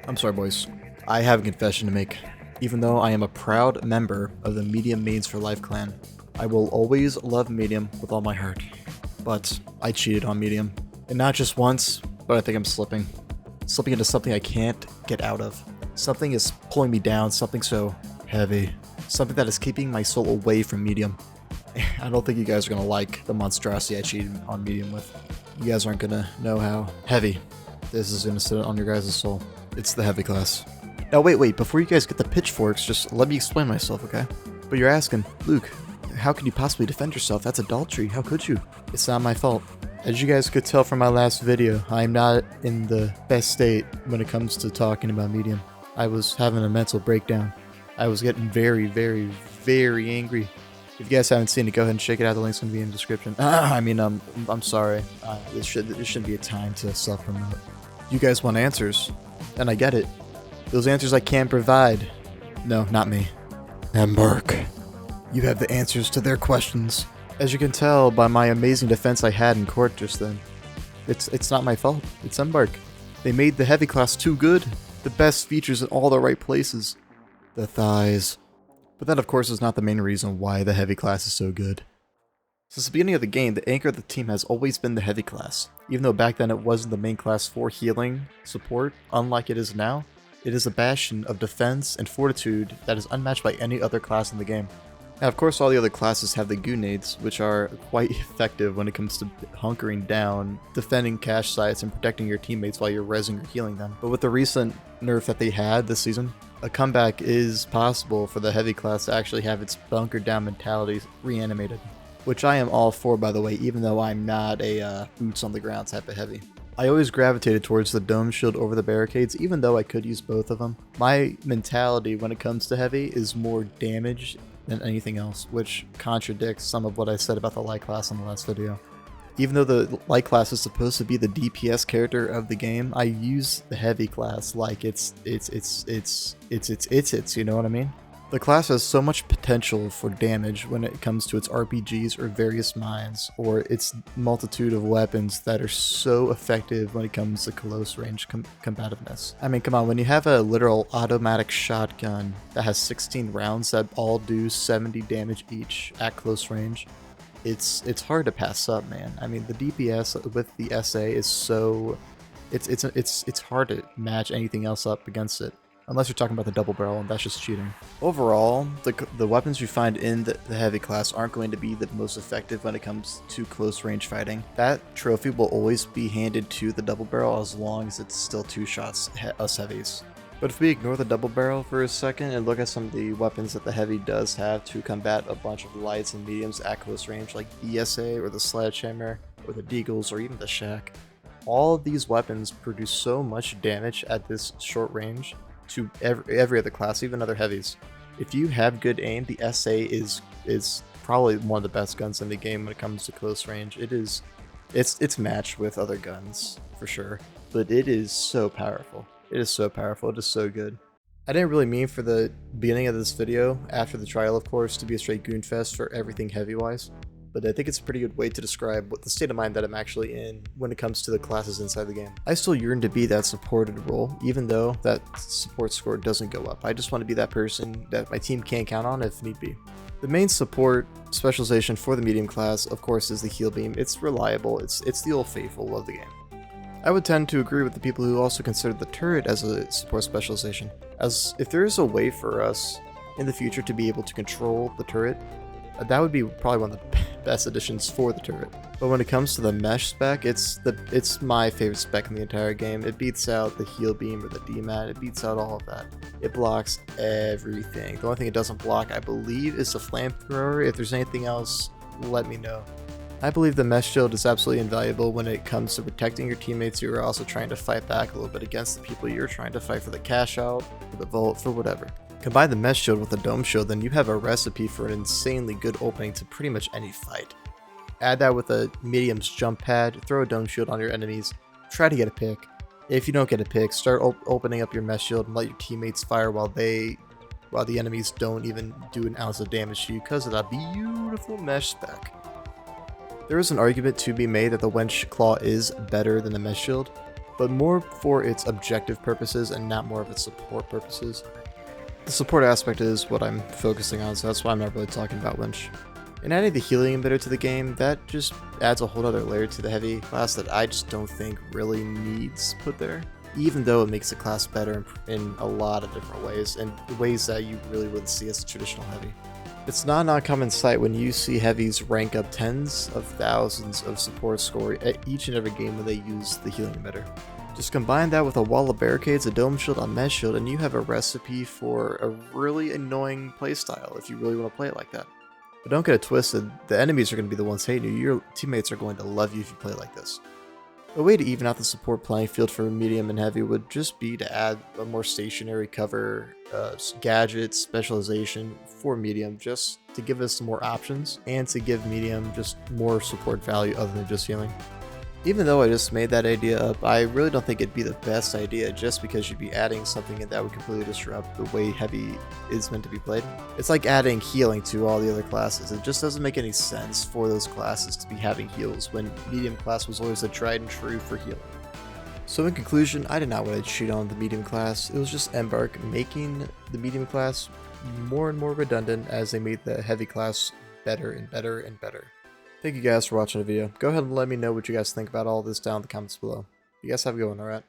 I'm sorry, boys. I have a confession to make. Even though I am a proud member of the Medium Mains for Life clan, I will always love Medium with all my heart. But I cheated on Medium. And not just once, but I think I'm slipping. Slipping into something I can't get out of. Something is pulling me down, something so heavy. Something that is keeping my soul away from Medium. I don't think you guys are gonna like the monstrosity I cheated on Medium with. You guys aren't gonna know how heavy this is gonna sit on your guys' soul. It's the heavy class. Now wait, before you guys get the pitchforks, just let me explain myself, okay? But you're asking, Luke, how could you possibly defend yourself? That's adultery, how could you? It's not my fault. As you guys could tell from my last video, I'm not in the best state when it comes to talking about Medium. I was having a mental breakdown. I was getting very, very, very angry. If you guys haven't seen it, go ahead and check it out. The link's gonna be in the description. I'm sorry. This shouldn't be a time to self-promote. You guys want answers, and I get it. Those answers I can't provide. No, not me. Embark. You have the answers to their questions. As you can tell by my amazing defense I had in court just then. It's not my fault. It's Embark. They made the heavy class too good. The best features in all the right places. The thighs. But that of course is not the main reason why the heavy class is so good. Since the beginning of the game, the anchor of the team has always been the heavy class. Even though back then it wasn't the main class for healing support, unlike it is now, it is a bastion of defense and fortitude that is unmatched by any other class in the game. Now of course all the other classes have the grenades, which are quite effective when it comes to hunkering down, defending cache sites, and protecting your teammates while you're rezzing or healing them. But with the recent nerf that they had this season, a comeback is possible for the heavy class to actually have its bunker down mentality reanimated. Which I am all for, by the way, even though I'm not a boots on the ground type of heavy. I always gravitated towards the dome shield over the barricades, even though I could use both of them. My mentality when it comes to heavy is more damage than anything else, which contradicts some of what I said about the light class in the last video. Even though the light class is supposed to be the DPS character of the game, I use the heavy class like it's, you know what I mean? The class has so much potential for damage when it comes to its RPGs or various mines, or its multitude of weapons that are so effective when it comes to close range combativeness. I mean, come on, when you have a literal automatic shotgun that has 16 rounds that all do 70 damage each at close range, it's hard to pass up, man. I mean, the DPS with the SA is so it's hard to match anything else up against it. Unless you're talking about the double barrel, and that's just cheating. Overall, the weapons you find in the heavy class aren't going to be the most effective when it comes to close range fighting. That trophy will always be handed to the double barrel as long as it's still two shots us heavies. But if we ignore the double barrel for a second and look at some of the weapons that the heavy does have to combat a bunch of lights and mediums at close range, like the ESA or the sledgehammer or the deagles or even the shack, all of these weapons produce so much damage at this short range to every other class, even other heavies. If you have good aim, the SA is probably one of the best guns in the game when it comes to close range. It's matched with other guns for sure, but it is so powerful. It is so powerful. It is so good. I didn't really mean for the beginning of this video, after the trial of course, to be a straight goonfest for everything heavy wise. But I think it's a pretty good way to describe what the state of mind that I'm actually in when it comes to the classes inside the game. I still yearn to be that supported role, even though that support score doesn't go up. I just want to be that person that my team can count on if need be. The main support specialization for the medium class, of course, is the heal beam. It's reliable, it's the old faithful of the game. I would tend to agree with the people who also consider the turret as a support specialization, as if there is a way for us in the future to be able to control the turret, that would be probably one of the best additions for the turret. But when it comes to the mesh spec, it's my favorite spec in the entire game. It beats out the heal beam or the DMAT. It beats out all of that. It blocks everything. The only thing it doesn't block, I believe, is the flamethrower. If there's anything else, let me know. I believe the mesh shield is absolutely invaluable when it comes to protecting your teammates who are also trying to fight back a little bit against the people you're trying to fight for the cash out, for the vault, for whatever. Combine the mesh shield with the dome shield, then you have a recipe for an insanely good opening to pretty much any fight. Add that with a medium's jump pad, throw a dome shield on your enemies, try to get a pick. If you don't get a pick, start opening up your mesh shield and let your teammates fire while the enemies don't even do an ounce of damage to you because of that beautiful mesh spec. There is an argument to be made that the Wench Claw is better than the mesh shield, but more for its objective purposes and not more of its support purposes. The support aspect is what I'm focusing on, so that's why I'm not really talking about Winch. And adding the healing emitter to the game, that just adds a whole other layer to the heavy class that I just don't think really needs put there. Even though it makes the class better in a lot of different ways, and ways that you really wouldn't see as a traditional heavy. It's not an uncommon sight when you see heavies rank up tens of thousands of support score at each and every game when they use the healing emitter. Just combine that with a wall of barricades, a dome shield, a mesh shield, and you have a recipe for a really annoying playstyle if you really want to play it like that. But don't get it twisted, the enemies are going to be the ones hating you, your teammates are going to love you if you play like this. A way to even out the support playing field for medium and heavy would just be to add a more stationary cover, gadgets, specialization for medium, just to give us some more options, and to give medium just more support value other than just healing. Even though I just made that idea up, I really don't think it'd be the best idea just because you'd be adding something that would completely disrupt the way heavy is meant to be played. It's like adding healing to all the other classes. It just doesn't make any sense for those classes to be having heals when medium class was always a tried and true for healing. So in conclusion, I did not want to cheat on the medium class. It was just Embark making the medium class more and more redundant as they made the heavy class better and better and better. Thank you guys for watching the video. Go ahead and let me know what you guys think about all this down in the comments below. You guys have a good one, alright?